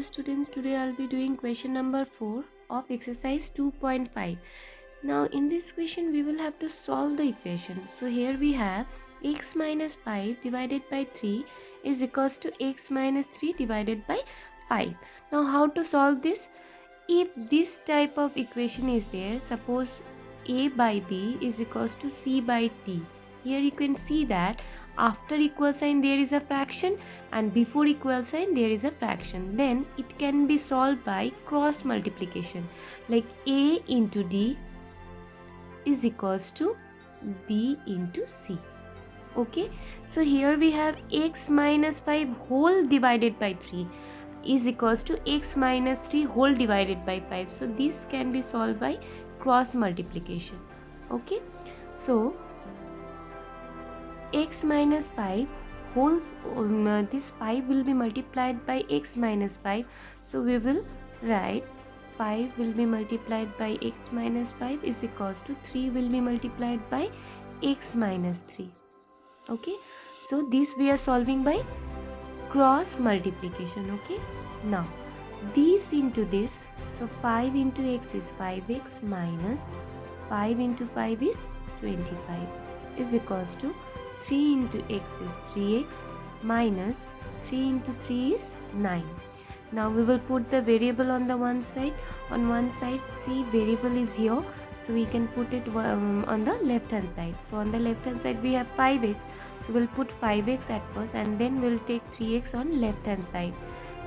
students, today I'll be doing question number 4 of exercise 2.5. Now in this question we will have to solve the equation. So here we have x minus 5 divided by 3 is equals to x minus 3 divided by 5. Now how to solve this? If this type of equation is there, suppose a by b is equals to c by d. Here you can see that after equal sign there is a fraction and before equal sign there is a fraction. Then it can be solved by cross multiplication, like a into d is equals to b into c. Okay, so here we have x minus 5 whole divided by 3 is equals to x minus 3 whole divided by 5. So this can be solved by cross multiplication. Okay, so x minus 5 whole, this 5 will be multiplied by x minus 5. So we will write 5 will be multiplied by x minus 5 is equals to 3 will be multiplied by x minus 3. Okay, so this we are solving by cross multiplication. Okay, now this into this, so 5 into x is 5x minus 5 into 5 is 25 is equals to 3 into x is 3x minus 3 into 3 is 9. Now we will put the variable on the one side. On one side, see, variable is here, so we can put it on the left hand side. So on the left hand side we have 5x, so we'll put 5x at first and then we'll take 3x on left hand side,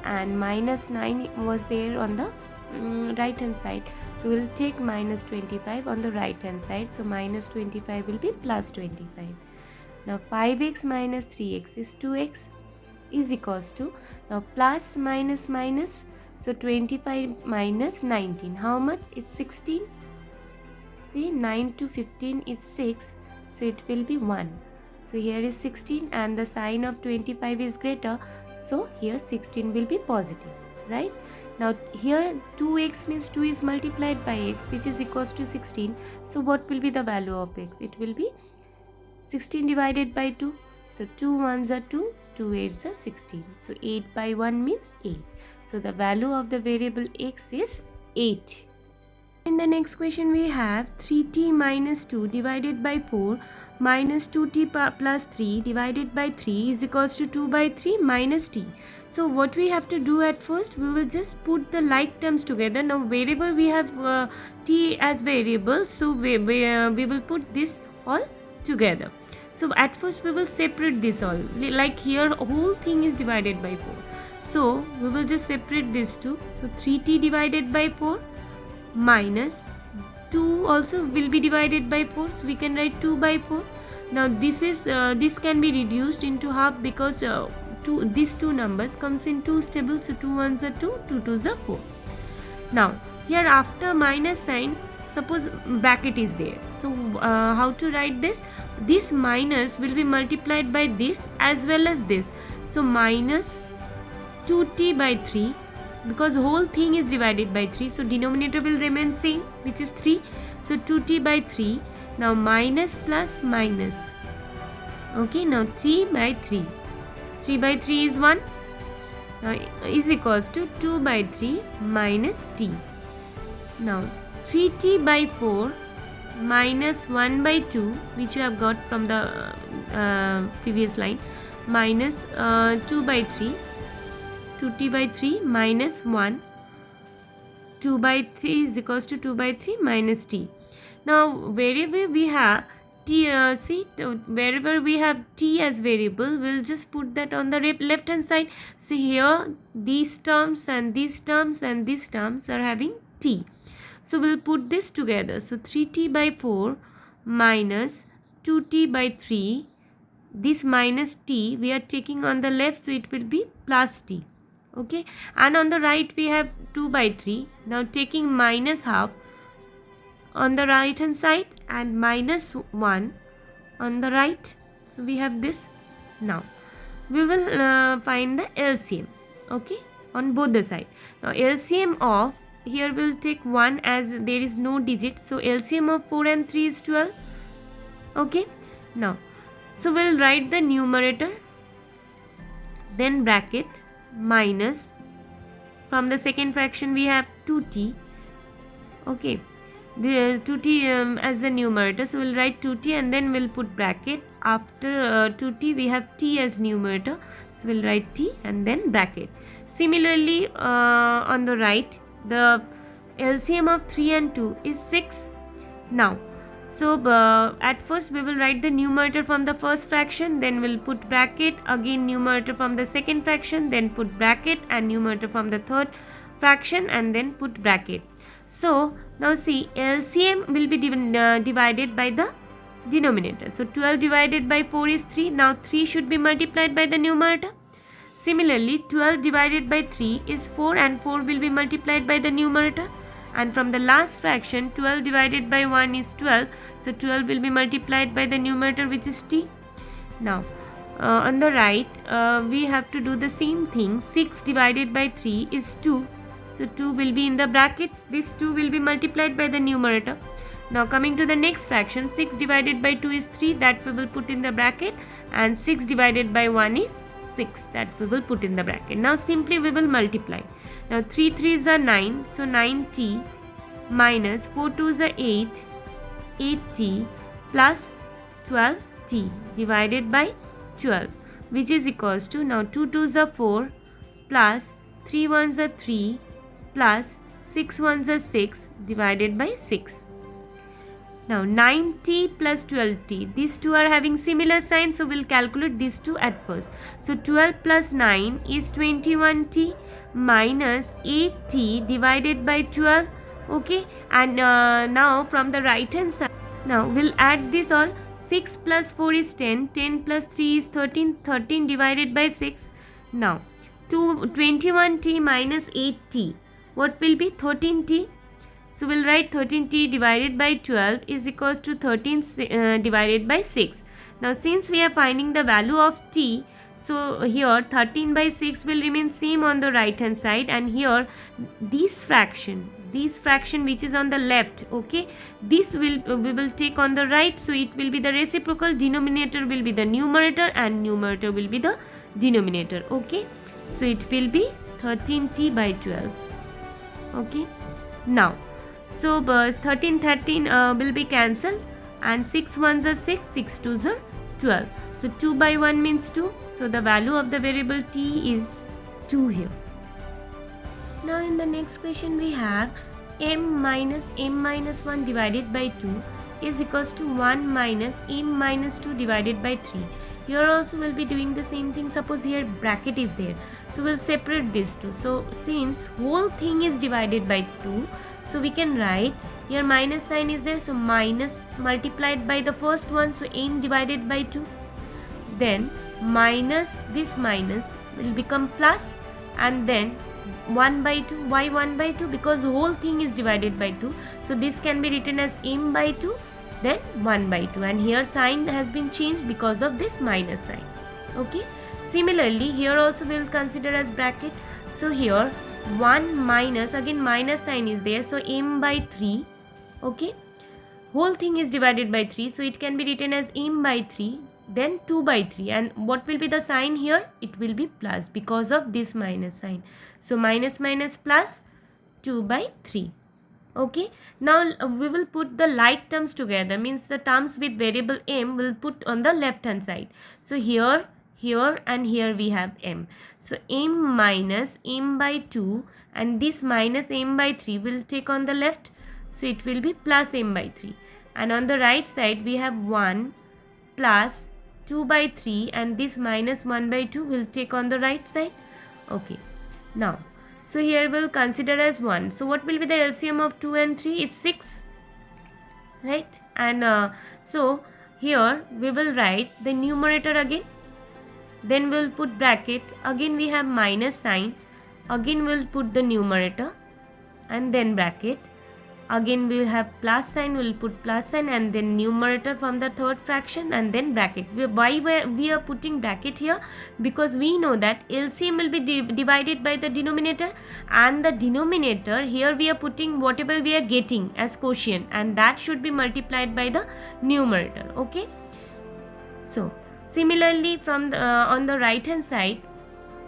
and minus 9 was there on the right hand side, so we'll take minus 25 on the right hand side. So minus 25 will be plus 25. Now 5x minus 3x is 2x is equals to, now plus minus minus, so 25 minus 19, how much? It's 16. See, 9 to 15 is 6, so it will be 1. So here is 16 and the sign of 25 is greater, so here 16 will be positive, right? Now here 2x means 2 is multiplied by x, which is equals to 16. So what will be the value of x? It will be 16 divided by 2. So 2 ones are 2, 2 8s are 16. So 8 by 1 means 8. So the value of the variable x is 8. In the next question we have 3t minus 2 divided by 4 minus 2t plus 3 divided by 3 is equals to 2 by 3 minus t. So what we have to do at first, we will just put the like terms together. Now wherever we have t as variable, so we will put this all together. So at first we will separate this all, like here whole thing is divided by 4. So we will just separate this two. So 3t divided by 4 minus 2 also will be divided by 4, so we can write 2 by 4. Now this is this can be reduced into half because these two numbers comes in 2's table, so 2 ones are 2, 2 2's are 4. Now here after minus sign, suppose bracket is there, so how to write this? This minus will be multiplied by this as well as this, so minus 2t by 3, because whole thing is divided by 3, so denominator will remain same, which is 3, so 2t by 3. Now minus plus minus, okay, now 3 by 3, 3 by 3 is 1, now is equals to 2 by 3 minus t. Now 3t by 4 minus 1 by 2, which you have got from the previous line, minus 2 by 3, 2t by 3 minus 1, 2 by 3 is equals to 2 by 3 minus t. Now wherever we have t, wherever we have t as variable, we'll just put that on the left hand side. See here these terms and these terms and these terms are having t. So we'll put this together. So 3t by 4 minus 2t by 3. This minus t we are taking on the left, so it will be plus t. Okay, and on the right we have 2 by 3. Now taking minus half on the right hand side and minus 1 on the right. So we have this. Now we will find the LCM, okay, on both the side. Now LCM of, here we'll take 1 as there is no digit, so LCM of 4 and 3 is 12. Okay, now so we'll write the numerator, then bracket minus from the second fraction we have 2t. Okay, the 2t as the numerator, so we'll write 2t and then we'll put bracket. After 2t we have t as numerator, so we'll write t and then bracket. Similarly, on the right, the LCM of 3 and 2 is 6. Now, so at first we will write the numerator from the first fraction, then we'll put bracket, again numerator from the second fraction, then put bracket, and numerator from the third fraction and then put bracket. So now see, LCM will be divided by the denominator. So 12 divided by 4 is 3. Now 3 should be multiplied by the numerator. Similarly, 12 divided by 3 is 4 and 4 will be multiplied by the numerator. And from the last fraction, 12 divided by 1 is 12. So 12 will be multiplied by the numerator, which is t. Now on the right, we have to do the same thing. 6 divided by 3 is 2. So 2 will be in the bracket. This 2 will be multiplied by the numerator. Now coming to the next fraction, 6 divided by 2 is 3, that we will put in the bracket, and 6 divided by 1 is 6, that we will put in the bracket. Now simply we will multiply. Now 3 3s are 9, so 9t minus 4 2s are 8, 8t plus 12t divided by 12, which is equals to, now 2 2s are 4 plus 3 1s are 3 plus 6 1s are 6 divided by 6. Now 9t plus 12t, these two are having similar signs, so we'll calculate these two at first. So 12 plus 9 is 21t minus 8t divided by 12. Okay, and now from the right hand side, now we'll add this all. 6 plus 4 is 10, 10 plus 3 is 13, 13 divided by 6. Now 21t minus 8t, what will be? 13t. So we'll write 13t divided by 12 is equals to 13 divided by 6. Now since we are finding the value of t, so here 13 by 6 will remain same on the right hand side, and here this fraction which is on the left, okay, this we will take on the right, so it will be the reciprocal. Denominator will be the numerator and numerator will be the denominator. Okay, so it will be 13t by 12. Okay, now so 13 will be cancelled, and 6 1s are 6, 6 2s are 12. So 2 by 1 means 2. So the value of the variable t is 2 here. Now in the next question we have m minus 1 divided by 2 is equals to 1 minus m minus 2 divided by 3. Here also we'll be doing the same thing. Suppose here bracket is there, so we'll separate these two. So since whole thing is divided by 2, so we can write here minus sign is there, so minus multiplied by the first one, so m divided by 2. Then minus this minus will become plus, and then 1 by 2. Why 1 by 2? Because whole thing is divided by 2. So this can be written as m by 2, then 1 by 2, and here sign has been changed because of this minus sign. Okay. Similarly, here also we will consider as bracket. So here 1 minus, again minus sign is there, so m by 3. Okay, whole thing is divided by 3, so it can be written as m by 3, then 2 by 3, and what will be the sign here? It will be plus because of this minus sign. So minus minus plus 2 by 3. Okay, now we will put the like terms together, means the terms with variable m will put on the left hand side. So here and here we have m. So m minus m by 2, and this minus m by 3 will take on the left, so it will be plus m by 3, and on the right side we have 1 plus 2 by 3, and this minus 1 by 2 will take on the right side. Okay, now so here we'll consider as 1. So what will be the LCM of 2 and 3? It's 6, right? And so here we will write the numerator again, then we'll put bracket, again we have minus sign, again we'll put the numerator and then bracket, again we will have plus sign, we'll put plus sign, and then numerator from the third fraction and then bracket. Why we are putting bracket here? Because we know that LCM will be divided by the denominator, and the denominator here we are putting whatever we are getting as quotient, and that should be multiplied by the numerator. Okay, so similarly from the, on the right hand side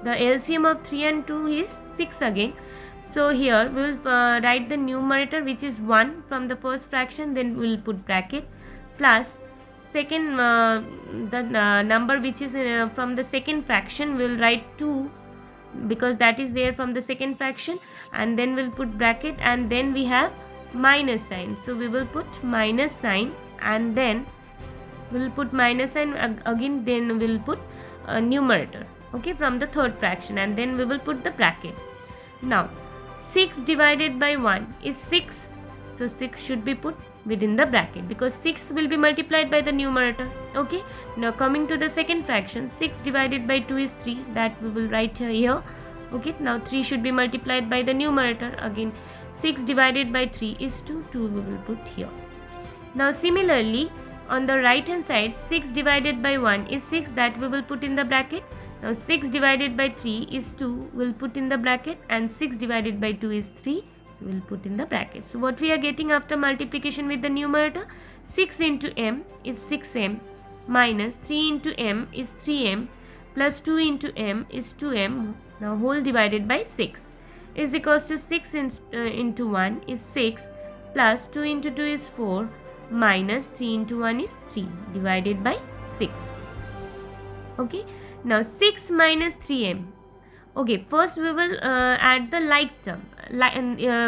The LCM of 3 and 2 is 6 again. So here we will write the numerator, which is 1 from the first fraction, then we will put bracket, plus second the number which is from the second fraction, we will write 2 because that is there from the second fraction, and then we'll put bracket, and then we have minus sign. So we will put minus sign, and then we'll put minus sign again, then we'll put numerator, okay, from the third fraction, and then we will put the bracket. Now 6 divided by 1 is 6, so 6 should be put within the bracket because 6 will be multiplied by the numerator. Okay, now coming to the second fraction, 6 divided by 2 is 3, that we will write here. Okay, now 3 should be multiplied by the numerator. Again 6 divided by 3 is 2, 2 we will put here. Now similarly on the right hand side, 6 divided by 1 is 6, that we will put in the bracket. Now 6 divided by 3 is 2, we'll put in the bracket, and 6 divided by 2 is 3, so we'll put in the bracket. So what we are getting after multiplication with the numerator, 6 into m is 6m, minus 3 into m is 3m, plus 2 into m is 2m, now whole divided by 6, is equals to 6 into 1 is 6, plus 2 into 2 is 4, minus 3 into 1 is 3, divided by 6. Okay, now 6 minus 3m. Okay, first we will add the like term.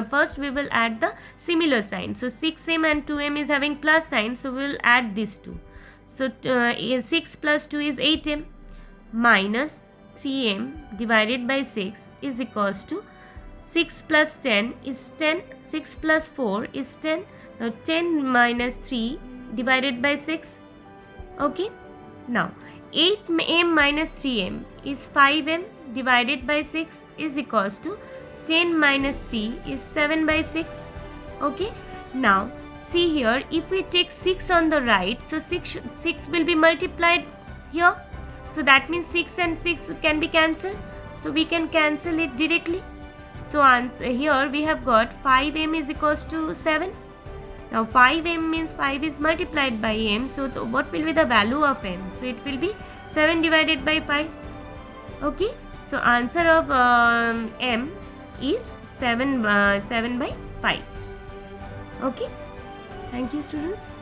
First we will add the similar sign. So 6m and 2m is having plus sign, so we will add these two. So 6 plus 2 is 8m, minus 3m divided by 6 is equals to 6 plus 10 is 10, 6 plus 4 is 10. Now 10 minus 3 divided by 6. Okay, now 8m minus 3m is 5m divided by 6 is equals to 10 minus 3 is 7 by 6. Okay, now see here, if we take 6 on the right, so 6 will be multiplied here, so that means 6 and 6 can be cancelled, so we can cancel it directly. So answer here we have got 5m is equals to 7. Now 5m means 5 is multiplied by m, so what will be the value of m? So it will be 7 divided by 5. Okay, so answer of m is 7 by 5. Okay, thank you students.